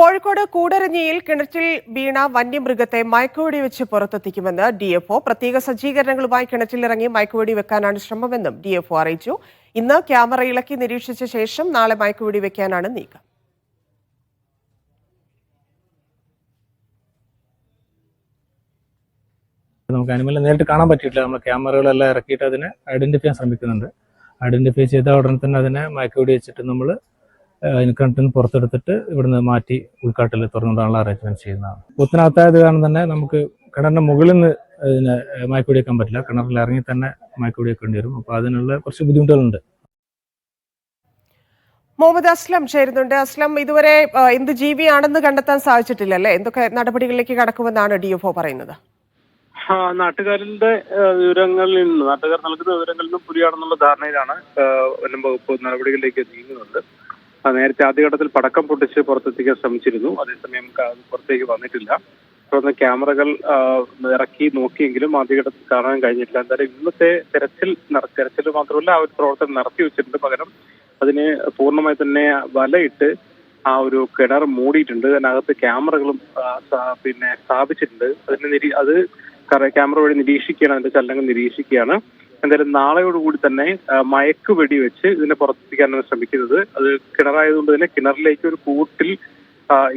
കോഴിക്കോട് കൂടരഞ്ഞിയിൽ കിണറ്റിൽ വീണ വന്യമൃഗത്തെ മയക്കുവെടി വെച്ച് പുറത്തെത്തിക്കുമെന്ന് ഡിഎഫ്ഒ. പ്രത്യേക സജ്ജീകരണങ്ങളുമായി കിണറ്റിലിറങ്ങി മയക്കുവെടി വെക്കാനാണ് ശ്രമമെന്നും ഡിഎഫ്ഒ അറിയിച്ചു. ഇന്ന് ക്യാമറ ഇളക്കി നിരീക്ഷിച്ച ശേഷം നാളെ മയക്കുവെടി വെക്കാനാണ് നീക്കം. നമുക്ക് അനിമലിനെ നേരിട്ട് കാണാൻ പറ്റിയിട്ടില്ല. നമ്മൾ ക്യാമറകളെല്ലാം ഇറക്കിയിട്ട് അതിനെ ഐഡന്റിഫൈ ചെയ്യാൻ ശ്രമിക്കുന്നുണ്ട്. ഐഡന്റിഫൈ ചെയ്ത ഉടനെ തന്നെ അതിനെ മയക്കുവെടി വെച്ചിട്ട് നമ്മൾ കിണറ്റിൽ നിന്ന് പുറത്തെടുത്തിട്ട് ഇവിടുന്ന് മാറ്റി ഉൾക്കാട്ടിൽ തുറന്നുവിടാനുള്ള അറേഞ്ച്മെന്റ് ചെയ്യുന്നതാണ്. കുത്തിനകത്തായത് കാരണം തന്നെ നമുക്ക് കിണറിന്റെ മുകളിൽ നിന്ന് ഇതിനെ മയക്കുവെടി വെക്കാൻ പറ്റില്ല. കിണറിൽ ഇറങ്ങി തന്നെ മയക്കുവെടി വെക്കേണ്ടി വരും. അപ്പോൾ അതിനുള്ള കുറച്ച് ബുദ്ധിമുട്ടുകളുണ്ട്. മുഹമ്മദ് അസ്ലം ചേരുന്നുണ്ട്. അസ്ലം, ഇതുവരെ എന്ത് ജീവിയാണെന്ന് കണ്ടെത്താൻ സാധിച്ചിട്ടില്ല അല്ലേ? എന്തൊക്കെ നടപടികളിലേക്ക് കടക്കുമെന്നാണ് ഡിഎഫ്ഒ പറയുന്നത്? നാട്ടുകാരുടെ വിവരങ്ങളിൽ നിന്ന് നാട്ടുകാർ നൽകുന്ന വിവരങ്ങളിൽ നിന്നും പുലിയാണെന്നുള്ള ധാരണയിലാണ് വനം വകുപ്പ് നടപടികളിലേക്ക് നീങ്ങുന്നത്. നേരത്തെ ആദ്യഘട്ടത്തിൽ പടക്കം പൊട്ടിച്ച് പുറത്തെത്തിക്കാൻ ശ്രമിച്ചിരുന്നു. അതേസമയം പുറത്തേക്ക് വന്നിട്ടില്ല. തുടർന്ന് ക്യാമറകൾ ഇറക്കി നോക്കിയെങ്കിലും ആദ്യഘട്ടത്തിൽ കാണാൻ കഴിഞ്ഞിട്ടില്ല. എന്തായാലും ഇന്നത്തെ തെരച്ചിൽ മാത്രമല്ല ആ ഒരു പ്രവർത്തനം നടത്തി വെച്ചിട്ടുണ്ട്. പകരം അതിന് പൂർണ്ണമായി തന്നെ വലയിട്ട് ആ ഒരു കിണർ മൂടിയിട്ടുണ്ട്. അതിനകത്ത് ക്യാമറകളും സ്ഥാപിച്ചിട്ടുണ്ട്. അത് ക്യാമറ വഴി നിരീക്ഷിക്കുകയാണ്, അതിന്റെ ചലനങ്ങൾ നിരീക്ഷിക്കുകയാണ്. എന്തായാലും നാളെയോടുകൂടി തന്നെ മയക്കുവെടി വെച്ച് ഇതിനെ പുറത്തെത്തിക്കാനാണ് ശ്രമിക്കുന്നത്. അത് കിണറായതുകൊണ്ട് തന്നെ കിണറിലേക്ക് ഒരു കൂട്ടിൽ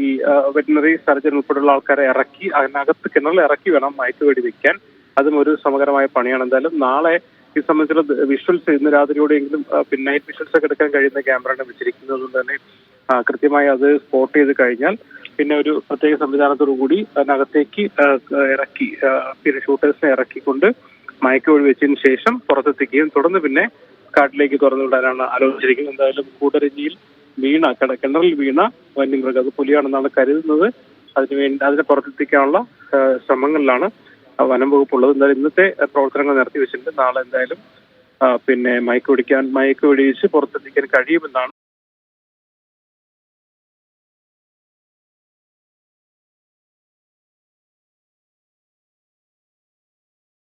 ഈ വെറ്റിനറി സർജൻ ഉൾപ്പെടെയുള്ള ആൾക്കാരെ ഇറക്കി അതിനകത്ത് കിണറിൽ ഇറക്കി വേണം മയക്കുവെടി വെക്കാൻ. അതും ഒരു ശ്രമകരമായ പണിയാണ്. എന്തായാലും നാളെ ഇത് സംബന്ധിച്ചുള്ള വിഷ്വൽസ് ഇന്ന് രാത്രിയോടെയെങ്കിലും നൈറ്റ് വിഷ്വൽസ് ഒക്കെ എടുക്കാൻ കഴിയുന്ന ക്യാമറയാണ് വെച്ചിരിക്കുന്നത്. തന്നെ കൃത്യമായി അത് സ്പോട്ട് ചെയ്ത് കഴിഞ്ഞാൽ പിന്നെ ഒരു പ്രത്യേക സംവിധാനത്തോടു കൂടി അതിനകത്തേക്ക് ഇറക്കി ഷൂട്ടേഴ്സിനെ ഇറക്കിക്കൊണ്ട് മയക്കുവെടി വെച്ചതിന് ശേഷം പുറത്തെത്തിക്കുകയും തുടർന്ന് പിന്നെ കാട്ടിലേക്ക് തുറന്നു വിടാനാണ് ആലോചിച്ചിരിക്കുന്നത്. എന്തായാലും കൂടരഞ്ഞിയിൽ കിണറിൽ വീണ വന്യമൃഗം അത് പുലിയാണെന്നാണ് കരുതുന്നത്. അതിനെ പുറത്തെത്തിക്കാനുള്ള ശ്രമങ്ങളിലാണ് വനം വകുപ്പുള്ളത്. എന്തായാലും ഇന്നത്തെ പ്രവർത്തനങ്ങൾ നടത്തി വെച്ചിട്ടുണ്ട്. നാളെ എന്തായാലും മയക്കുവെടി വെച്ച് പുറത്തെത്തിക്കാൻ കഴിയുമെന്നാണ്